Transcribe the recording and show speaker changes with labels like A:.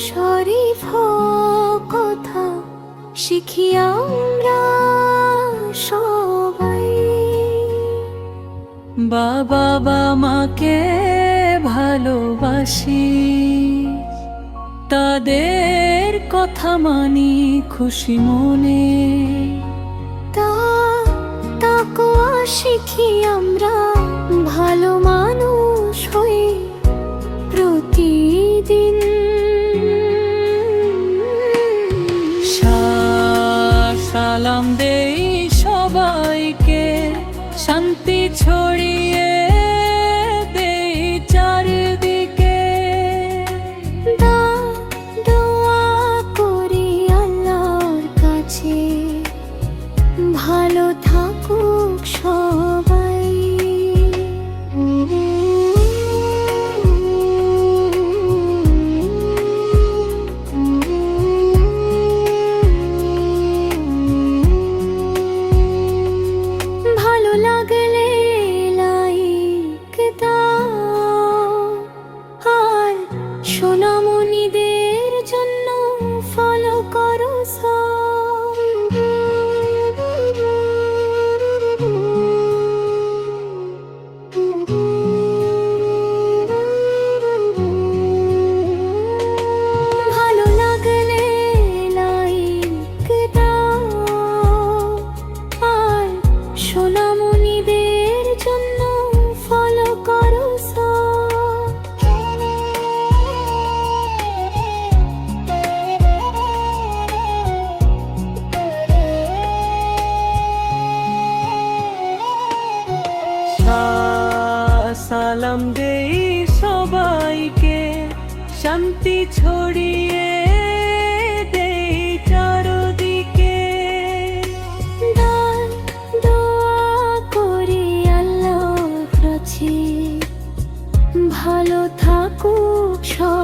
A: শরীফ কথা শিখি আমরা সবাই।
B: বাবা মাকে ভালোবাসি, তাদের কথা মানি খুশি মনে।
A: তাকওয়া শিখি আমরা, ভালো মানুষ হই প্রতিদিন।
B: সালাম দেই সবাইকে, শান্তি ছড়িয়ে দেই চারিদিকে।
A: দোয়া করি আল্লাহর কাছে, ভালো থাকুক সবাই। ভালো লাগলে লাইক দাও, আর সোনামণিদের জন্য ফলো করো ভালো লাগলে লাইক দাও, আর সোনামণিদের জন্য ফলো করো
B: সালাম দেই সবাইকে, শান্তি ছড়িয়ে দেই চারদিকে।
A: দোয়া করি আল্লাহর কাছে, ভালো থাকুক সবাই।